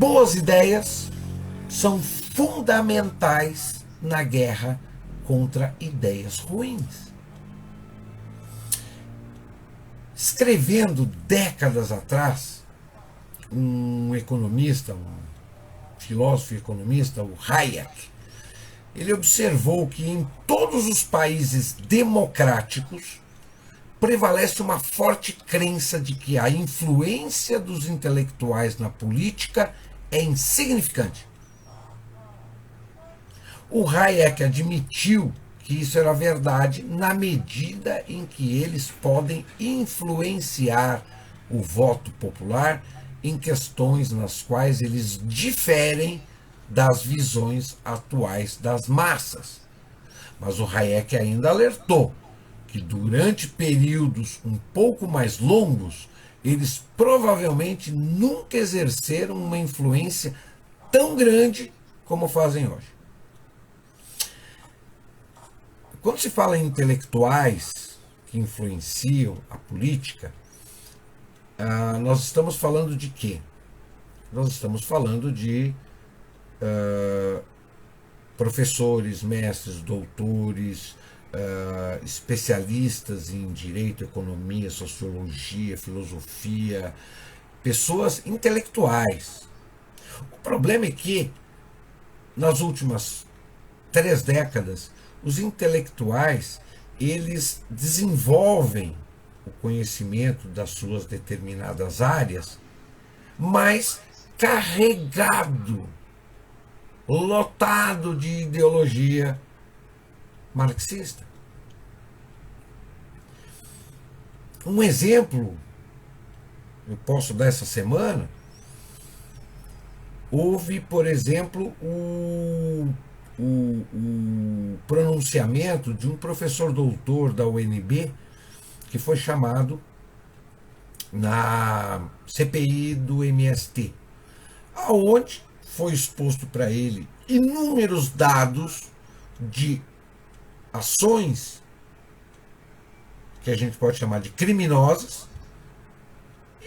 boas ideias são fundamentais na guerra contra ideias ruins. Escrevendo décadas atrás, um economista, um filósofo e economista, o Hayek, ele observou que em todos os países democráticos prevalece uma forte crença de que a influência dos intelectuais na política é insignificante. O Hayek admitiu que isso era verdade na medida em que eles podem influenciar o voto popular em questões nas quais eles diferem das visões atuais das massas. Mas o Hayek ainda alertou que durante períodos um pouco mais longos, eles provavelmente nunca exerceram uma influência tão grande como fazem hoje. Quando se fala em intelectuais que influenciam a política, nós estamos falando de quê? Nós estamos falando de professores, mestres, doutores, especialistas em direito, economia, sociologia, filosofia, pessoas intelectuais. O problema é que, nas últimas 3 décadas, os intelectuais, eles desenvolvem o conhecimento das suas determinadas áreas, mas carregado, lotado de ideologia marxista. Um exemplo, eu posso dar essa semana, houve, por exemplo, o pronunciamento de um professor doutor da UNB que foi chamado na CPI do MST, aonde foi exposto para ele inúmeros dados de ações que a gente pode chamar de criminosas,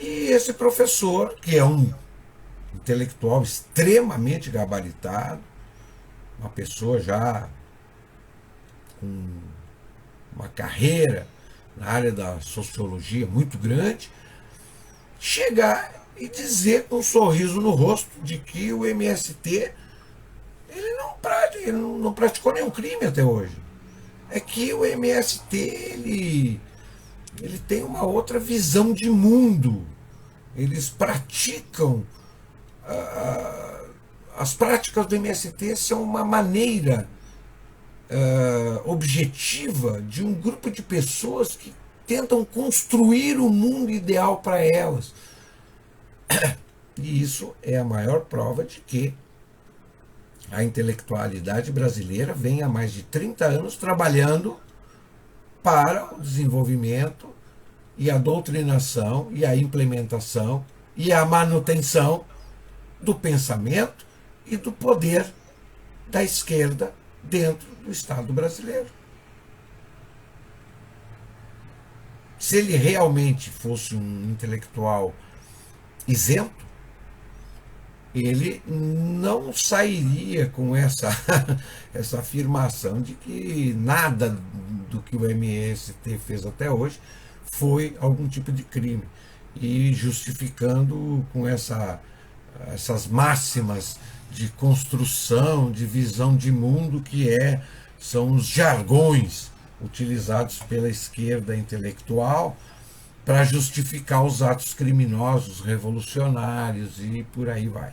e esse professor, que é um intelectual extremamente gabaritado, uma pessoa já com uma carreira na área da sociologia muito grande, chegar e dizer com um sorriso no rosto de que o MST ele não praticou nenhum crime até hoje. É que o MST ele tem uma outra visão de mundo. Eles praticam as práticas do MST são uma maneira objetiva de um grupo de pessoas que tentam construir o mundo ideal para elas. E isso é a maior prova de que a intelectualidade brasileira vem há mais de 30 anos trabalhando para o desenvolvimento e a doutrinação e a implementação e a manutenção do pensamento e do poder da esquerda dentro do Estado brasileiro. Se ele realmente fosse um intelectual isento, ele não sairia com essa afirmação de que nada do que o MST fez até hoje foi algum tipo de crime, e justificando com essas máximas de construção, de visão de mundo são os jargões utilizados pela esquerda intelectual para justificar os atos criminosos, revolucionários e por aí vai.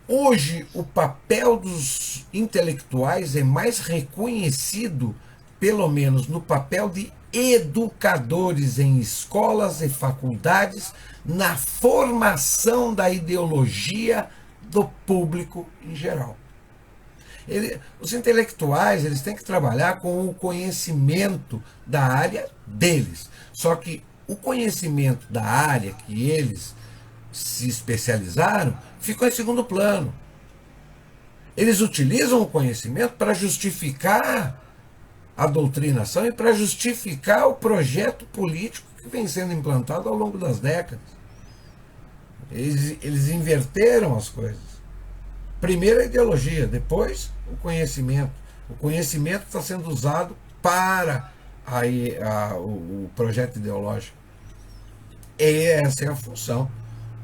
Hoje, o papel dos intelectuais é mais reconhecido, pelo menos no papel de educadores em escolas e faculdades, na formação da ideologia do público em geral. Os intelectuais eles têm que trabalhar com o conhecimento da área deles. Só que o conhecimento da área que eles se especializaram ficou em segundo plano. Eles utilizam o conhecimento para justificar a doutrinação e para justificar o projeto político que vem sendo implantado ao longo das décadas. Eles inverteram as coisas. Primeiro a ideologia, depois o conhecimento. O conhecimento está sendo usado para o projeto ideológico. E essa é a função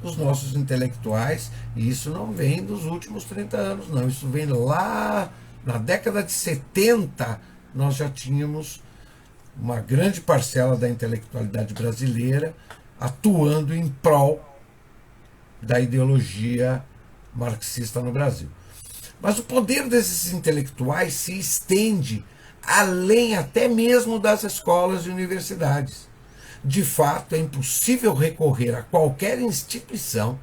dos nossos intelectuais, e isso não vem dos últimos 30 anos, não. Isso vem lá na década de 70, nós já tínhamos uma grande parcela da intelectualidade brasileira atuando em prol da ideologia marxista no Brasil. Mas o poder desses intelectuais se estende além até mesmo das escolas e universidades. De fato, é impossível recorrer a qualquer instituição,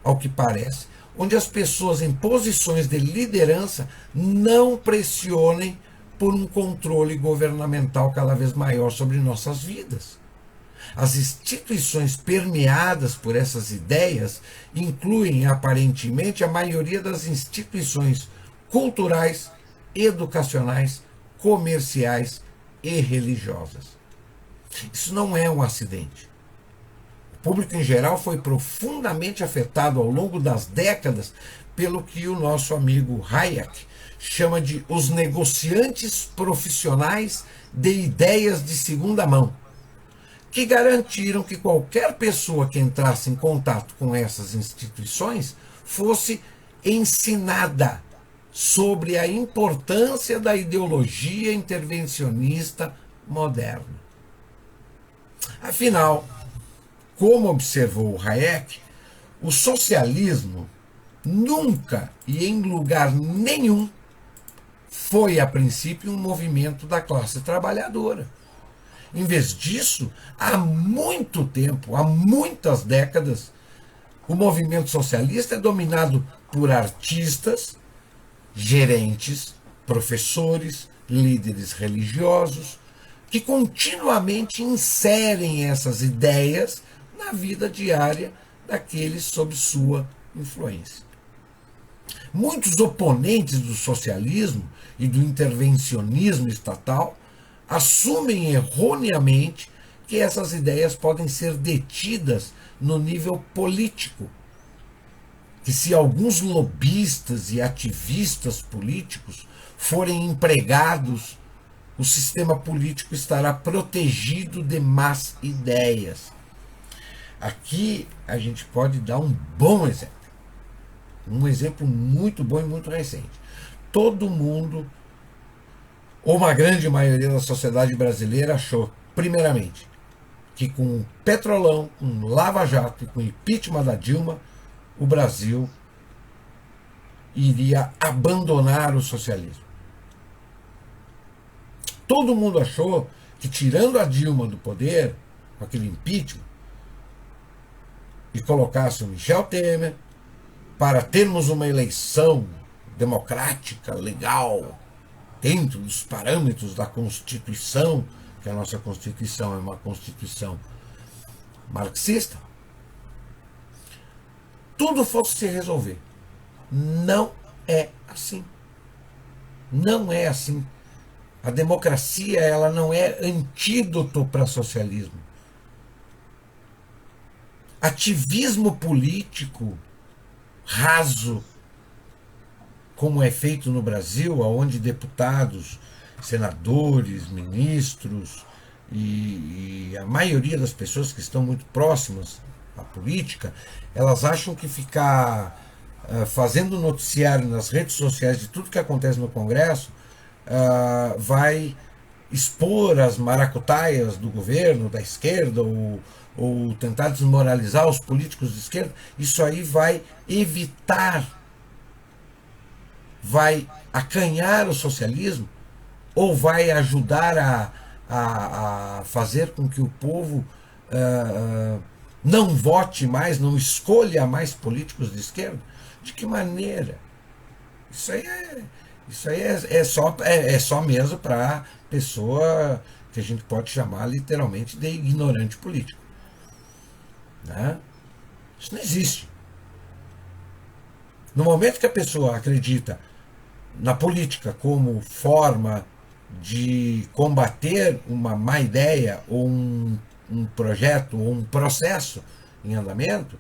ao que parece, onde as pessoas em posições de liderança não pressionem por um controle governamental cada vez maior sobre nossas vidas. As instituições permeadas por essas ideias incluem, aparentemente, a maioria das instituições culturais, educacionais, comerciais e religiosas. Isso não é um acidente. O público em geral foi profundamente afetado ao longo das décadas pelo que o nosso amigo Hayek chama de os negociantes profissionais de ideias de segunda mão, que garantiram que qualquer pessoa que entrasse em contato com essas instituições fosse ensinada sobre a importância da ideologia intervencionista moderna. Afinal, como observou Hayek, o socialismo nunca e em lugar nenhum foi, a princípio, um movimento da classe trabalhadora. Em vez disso, há muito tempo, há muitas décadas, o movimento socialista é dominado por artistas, gerentes, professores, líderes religiosos, que continuamente inserem essas ideias na vida diária daqueles sob sua influência. Muitos oponentes do socialismo e do intervencionismo estatal assumem erroneamente que essas ideias podem ser detidas no nível político, que se alguns lobistas e ativistas políticos forem empregados, o sistema político estará protegido de más ideias. Aqui a gente pode dar um bom exemplo. Um exemplo muito bom e muito recente. Todo mundo, ou uma grande maioria da sociedade brasileira, achou, primeiramente, que com o Petrolão, com o Lava Jato e com o impeachment da Dilma, o Brasil iria abandonar o socialismo. Todo mundo achou que, tirando a Dilma do poder, com aquele impeachment, e colocasse o Michel Temer, para termos uma eleição democrática, legal, dentro dos parâmetros da Constituição, que a nossa Constituição é uma Constituição marxista, tudo fosse se resolver. Não é assim. Não é assim. A democracia, ela não é antídoto para socialismo. Ativismo político raso, como é feito no Brasil, onde deputados, senadores, ministros e a maioria das pessoas que estão muito próximas à política, elas acham que ficar fazendo noticiário nas redes sociais de tudo que acontece no Congresso vai expor as maracutaias do governo, da esquerda, ou tentar desmoralizar os políticos de esquerda. Isso aí vai evitar, vai acanhar o socialismo, ou vai ajudar a fazer com que o povo não vote mais, não escolha mais políticos de esquerda? De que maneira? Isso aí é só mesmo para pessoa que a gente pode chamar literalmente de ignorante político. Né? Isso não existe. No momento que a pessoa acredita na política como forma de combater uma má ideia ou um projeto ou um processo em andamento,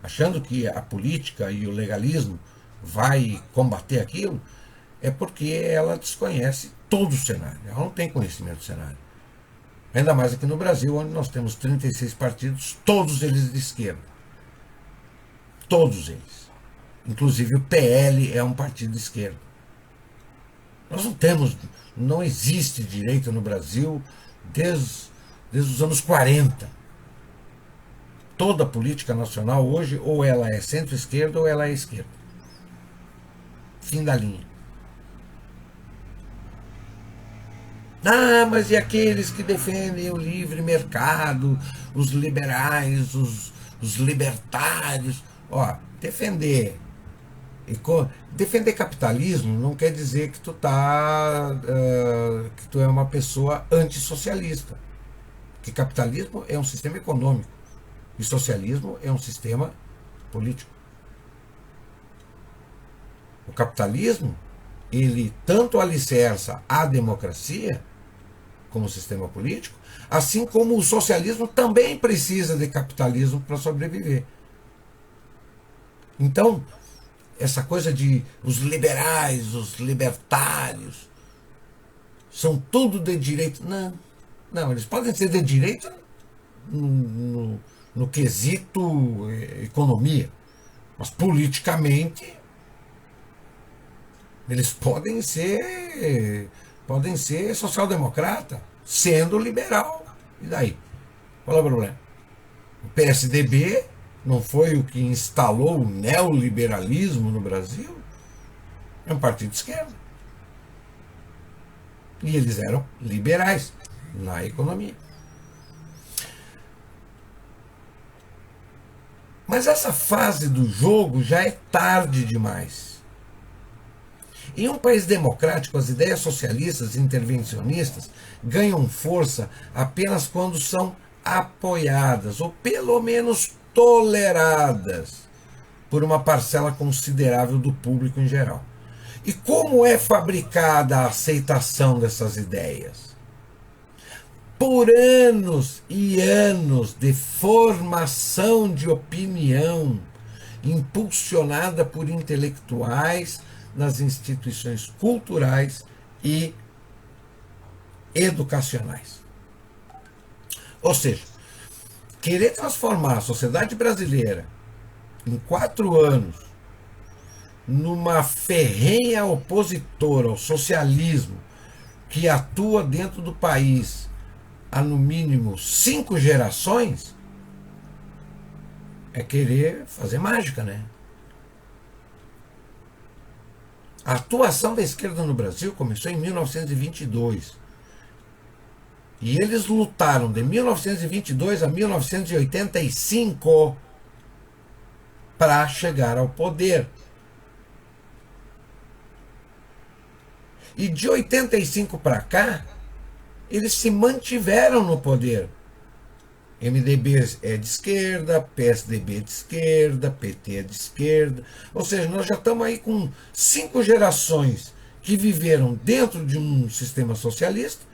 achando que a política e o legalismo vai combater aquilo, é porque ela desconhece todo o cenário. Ela não tem conhecimento do cenário. Ainda mais aqui no Brasil, onde nós temos 36 partidos, todos eles de esquerda. Todos eles. Inclusive o PL é um partido de esquerda. Nós não temos, não existe direita no Brasil desde os anos 40. Toda a política nacional hoje, ou ela é centro-esquerda ou ela é esquerda. Fim da linha. Ah, mas e aqueles que defendem o livre mercado, os liberais, os libertários? Ó, defender capitalismo não quer dizer que que tu é uma pessoa antissocialista. Que capitalismo é um sistema econômico e socialismo é um sistema político. O capitalismo, ele tanto alicerça a democracia como sistema político, assim como o socialismo também precisa de capitalismo para sobreviver. Então, essa coisa de os liberais, os libertários, são tudo de direita. Não, eles podem ser de direita no quesito economia, mas politicamente eles podem ser social-democrata, sendo liberal. E daí? Qual é o problema? O PSDB não foi o que instalou o neoliberalismo no Brasil? É um partido de esquerda. E eles eram liberais na economia. Mas essa fase do jogo já é tarde demais. Em um país democrático, as ideias socialistas e intervencionistas ganham força apenas quando são apoiadas, ou pelo menos toleradas, por uma parcela considerável do público em geral. E como é fabricada a aceitação dessas ideias? Por anos e anos de formação de opinião, impulsionada por intelectuais nas instituições culturais e educacionais. Ou seja, querer transformar a sociedade brasileira em 4 anos numa ferrenha opositora ao socialismo que atua dentro do país há no mínimo 5 gerações é querer fazer mágica, né? A atuação da esquerda no Brasil começou em 1922. E eles lutaram de 1922 a 1985 para chegar ao poder. E de 85 para cá, eles se mantiveram no poder. MDB é de esquerda, PSDB é de esquerda, PT é de esquerda. Ou seja, nós já estamos aí com 5 gerações que viveram dentro de um sistema socialista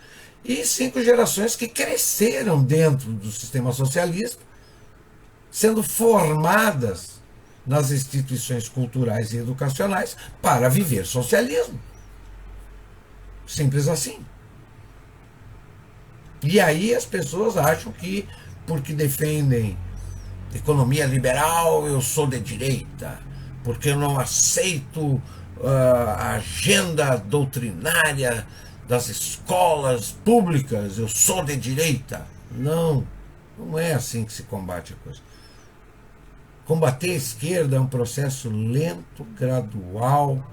e 5 gerações que cresceram dentro do sistema socialista, sendo formadas nas instituições culturais e educacionais para viver socialismo. Simples assim. E aí as pessoas acham que porque defendem economia liberal eu sou de direita, porque eu não aceito a agenda doutrinária das escolas públicas, eu sou de direita. Não é assim que se combate a coisa. Combater a esquerda é um processo lento, gradual,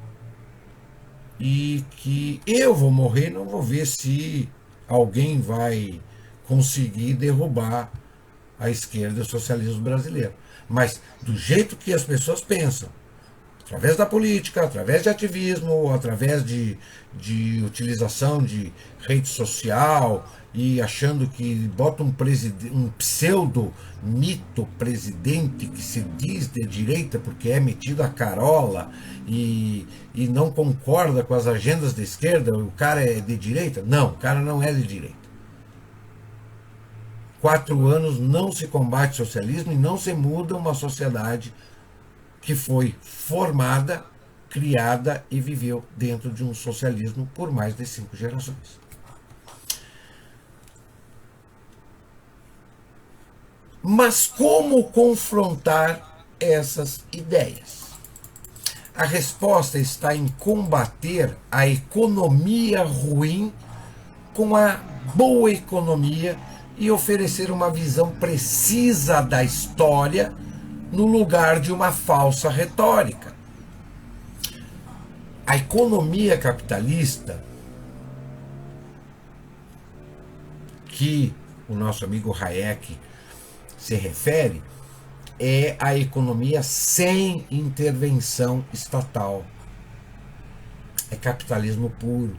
e que eu vou morrer e não vou ver se alguém vai conseguir derrubar a esquerda e o socialismo brasileiro. Mas do jeito que as pessoas pensam, através da política, através de ativismo, ou através de utilização de rede social, e achando que bota um pseudo mito presidente que se diz de direita porque é metido a carola e não concorda com as agendas da esquerda, o cara é de direita? Não, o cara não é de direita. 4 anos não se combate socialismo e não se muda uma sociedade que foi formada, criada e viveu dentro de um socialismo por mais de 5 gerações. Mas como confrontar essas ideias? A resposta está em combater a economia ruim com a boa economia e oferecer uma visão precisa da história no lugar de uma falsa retórica. A economia capitalista, que o nosso amigo Hayek se refere, é a economia sem intervenção estatal. É capitalismo puro.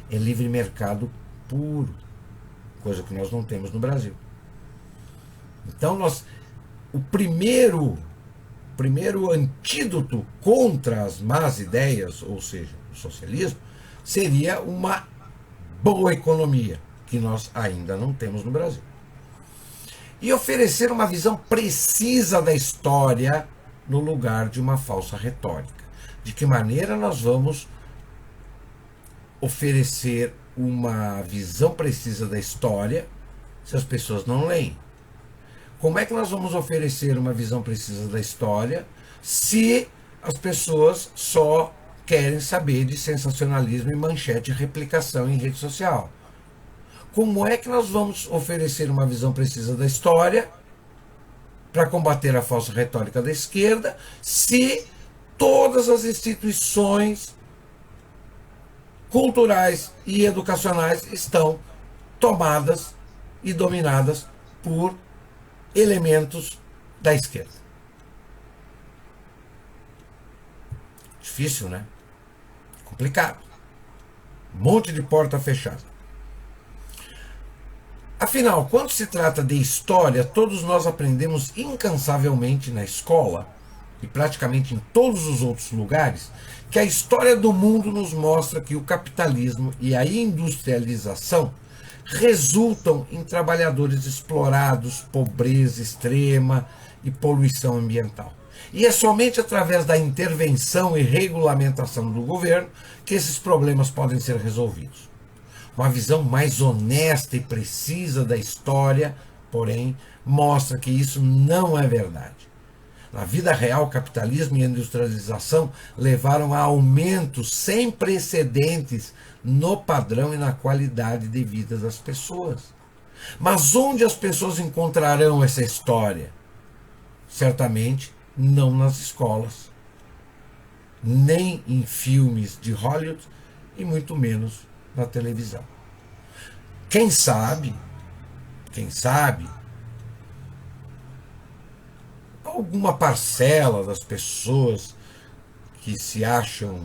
É livre mercado puro, coisa que nós não temos no Brasil. Então, o primeiro antídoto contra as más ideias, ou seja, o socialismo, seria uma boa economia, que nós ainda não temos no Brasil. E oferecer uma visão precisa da história no lugar de uma falsa retórica. De que maneira nós vamos oferecer uma visão precisa da história se as pessoas não leem? Como é que nós vamos oferecer uma visão precisa da história se as pessoas só querem saber de sensacionalismo e manchete e replicação em rede social? Como é que nós vamos oferecer uma visão precisa da história para combater a falsa retórica da esquerda se todas as instituições culturais e educacionais estão tomadas e dominadas por elementos da esquerda? Difícil, né? Complicado. Um monte de porta fechada. Afinal, quando se trata de história, todos nós aprendemos incansavelmente na escola e praticamente em todos os outros lugares que a história do mundo nos mostra que o capitalismo e a industrialização resultam em trabalhadores explorados, pobreza extrema e poluição ambiental. E é somente através da intervenção e regulamentação do governo que esses problemas podem ser resolvidos. Uma visão mais honesta e precisa da história, porém, mostra que isso não é verdade. Na vida real, capitalismo e industrialização levaram a aumentos sem precedentes no padrão e na qualidade de vida das pessoas. Mas onde as pessoas encontrarão essa história? Certamente não nas escolas, nem em filmes de Hollywood e muito menos na televisão. Quem sabe, alguma parcela das pessoas que se acham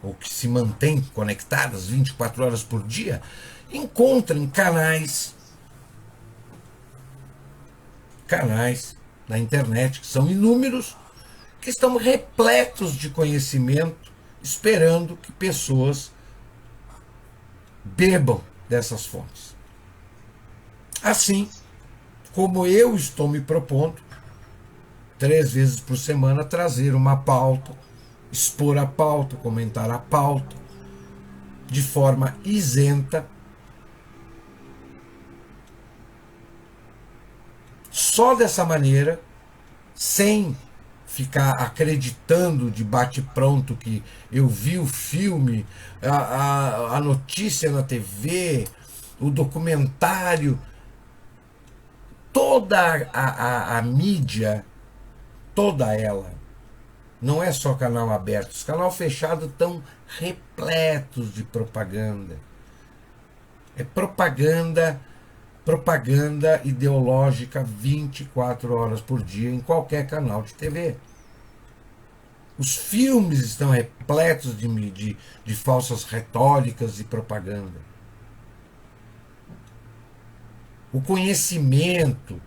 ou que se mantêm conectadas 24 horas por dia, encontrem canais na internet, que são inúmeros, que estão repletos de conhecimento, esperando que pessoas bebam dessas fontes. Assim como eu estou me propondo, 3 vezes por semana, trazer uma pauta, expor a pauta, comentar a pauta, de forma isenta, só dessa maneira, sem ficar acreditando de bate-pronto que eu vi o filme, a notícia na TV, o documentário, toda a mídia, toda ela, não é só canal aberto, os canais fechados estão repletos de propaganda. É propaganda ideológica 24 horas por dia em qualquer canal de TV. Os filmes estão repletos de falsas retóricas e propaganda. O conhecimento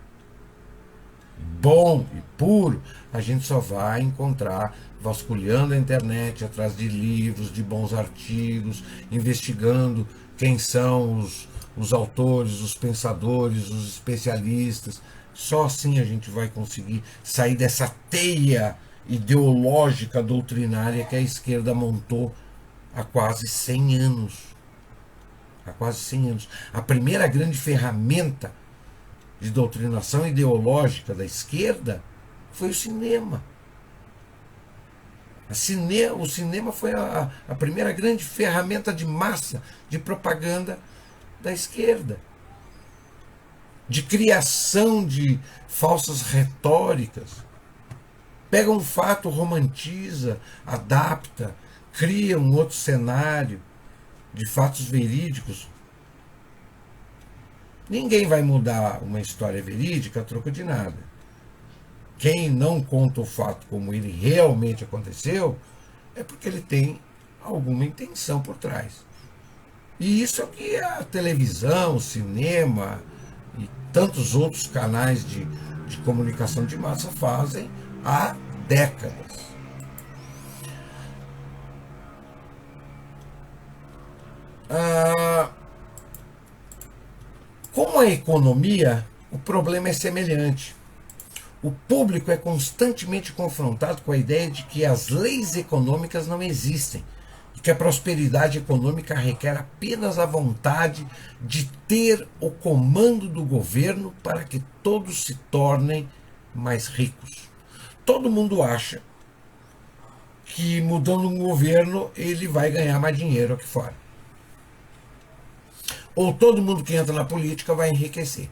bom e puro a gente só vai encontrar vasculhando a internet, atrás de livros, de bons artigos, investigando quem são os autores, os pensadores, os especialistas. Só assim a gente vai conseguir sair dessa teia ideológica doutrinária que a esquerda montou há quase 100 anos. Há quase 100 anos. A primeira grande ferramenta de doutrinação ideológica da esquerda foi o cinema. O cinema foi a primeira grande ferramenta de massa de propaganda da esquerda, de criação de falsas retóricas. Pega um fato, romantiza, adapta, cria um outro cenário de fatos verídicos. Ninguém vai mudar uma história verídica a troco de nada. Quem não conta o fato como ele realmente aconteceu é porque ele tem alguma intenção por trás. E isso é o que a televisão, o cinema e tantos outros canais de comunicação de massa fazem há décadas. Com a economia, o problema é semelhante. O público é constantemente confrontado com a ideia de que as leis econômicas não existem e que a prosperidade econômica requer apenas a vontade de ter o comando do governo para que todos se tornem mais ricos. Todo mundo acha que mudando um governo ele vai ganhar mais dinheiro aqui fora. Ou todo mundo que entra na política vai enriquecer.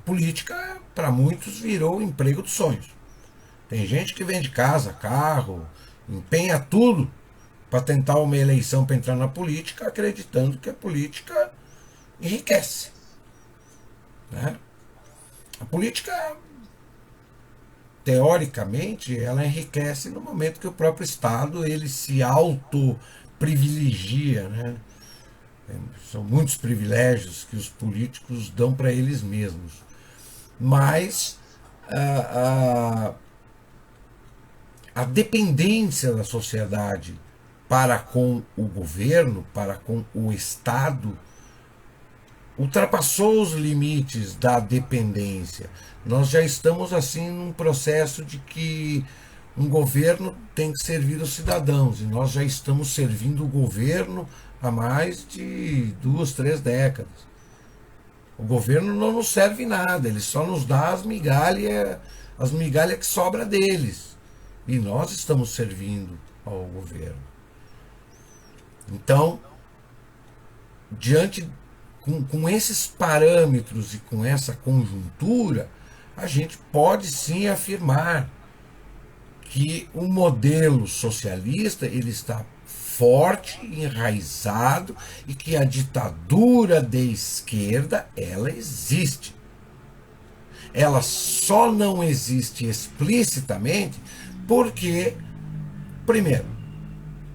Política, para muitos, virou o emprego dos sonhos. Tem gente que vende casa, carro, empenha tudo para tentar uma eleição para entrar na política, acreditando que a política enriquece. Né? A política, teoricamente, ela enriquece no momento que o próprio Estado ele se auto-privilegia. Né? São muitos privilégios que os políticos dão para eles mesmos. Mas a dependência da sociedade para com o governo, para com o Estado, ultrapassou os limites da dependência. Nós já estamos assim num processo de que um governo tem que servir os cidadãos, e nós já estamos servindo o governo há mais de 2, 3 décadas. O governo não nos serve nada, ele só nos dá as migalhas que sobra deles. E nós estamos servindo ao governo. Então, com esses parâmetros e com essa conjuntura, a gente pode sim afirmar que o modelo socialista ele está forte, enraizado, e que a ditadura de esquerda, ela existe. Ela só não existe explicitamente porque, primeiro,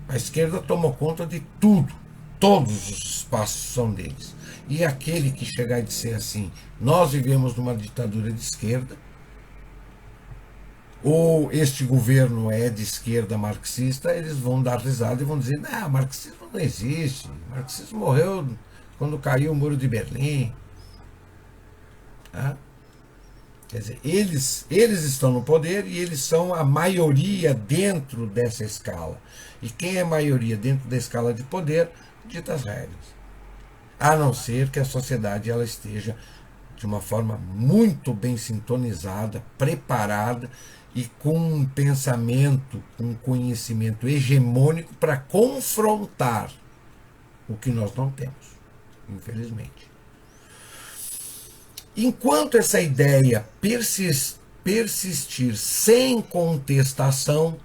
a esquerda tomou conta de tudo. Todos os espaços são deles. E aquele que chegar e dizer assim, nós vivemos numa ditadura de esquerda, ou este governo é de esquerda marxista, eles vão dar risada e vão dizer, não, marxismo não existe, marxismo morreu quando caiu o muro de Berlim. Tá? Quer dizer, eles estão no poder e eles são a maioria dentro dessa escala. E quem é maioria dentro da escala de poder, dita as regras. A não ser que a sociedade ela esteja de uma forma muito bem sintonizada, preparada e com um pensamento, com um conhecimento hegemônico para confrontar o que nós não temos, infelizmente. Enquanto essa ideia persistir sem contestação,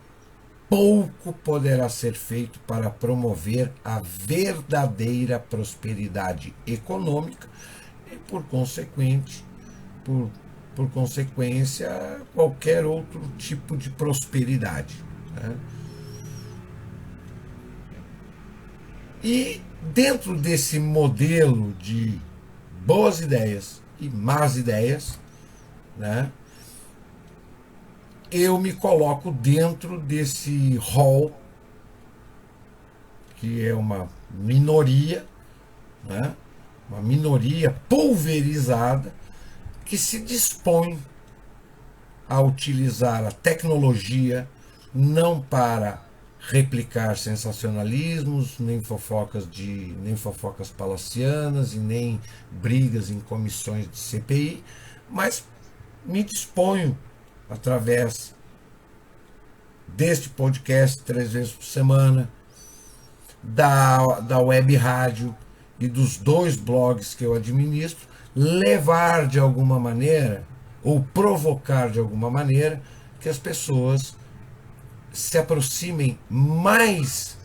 pouco poderá ser feito para promover a verdadeira prosperidade econômica e, por consequência, qualquer outro tipo de prosperidade. Né? E dentro desse modelo de boas ideias e más ideias, né, eu me coloco dentro desse rol, que é uma minoria, né? Uma minoria pulverizada que se dispõe a utilizar a tecnologia não para replicar sensacionalismos, nem fofocas palacianas e nem brigas em comissões de CPI, mas me disponho através deste podcast 3 vezes por semana, da web rádio e dos 2 blogs que eu administro, levar de alguma maneira ou provocar de alguma maneira que as pessoas se aproximem mais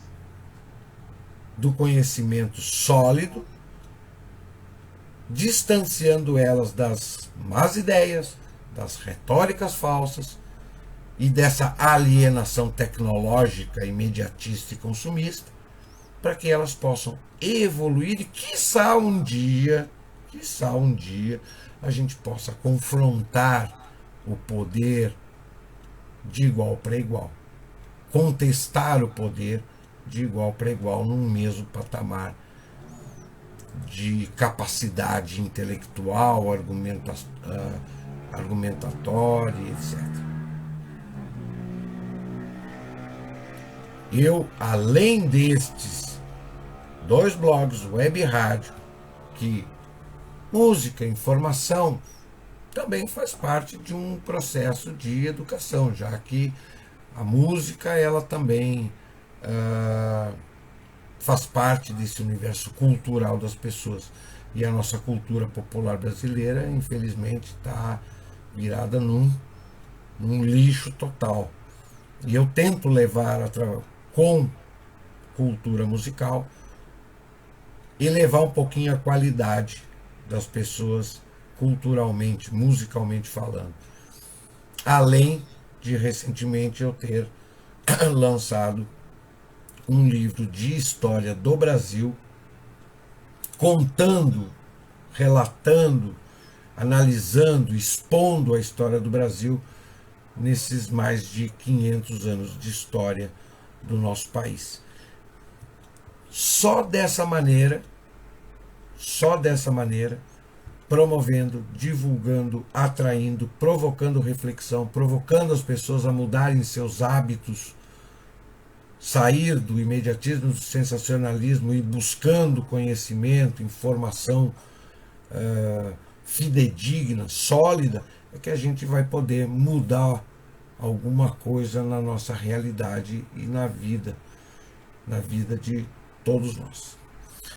do conhecimento sólido, distanciando elas das más ideias, das retóricas falsas e dessa alienação tecnológica, imediatista e consumista, para que elas possam evoluir e quiçá um dia, a gente possa confrontar o poder de igual para igual, contestar o poder de igual para igual num mesmo patamar de capacidade intelectual, argumentatória, etc. Eu, além destes 2 blogs, web e rádio, que música, informação, também faz parte de um processo de educação, já que a música ela também faz parte desse universo cultural das pessoas. E a nossa cultura popular brasileira, infelizmente, está virada num lixo total. E eu tento levar com cultura musical, elevar um pouquinho a qualidade das pessoas culturalmente, musicalmente falando. Além de recentemente eu ter lançado um livro de história do Brasil, contando, relatando, analisando, expondo a história do Brasil nesses mais de 500 anos de história do nosso país. Só dessa maneira, promovendo, divulgando, atraindo, provocando reflexão, provocando as pessoas a mudarem seus hábitos, sair do imediatismo, do sensacionalismo e buscando conhecimento, informação fidedigna, sólida, é que a gente vai poder mudar alguma coisa na nossa realidade e na vida de todos nós.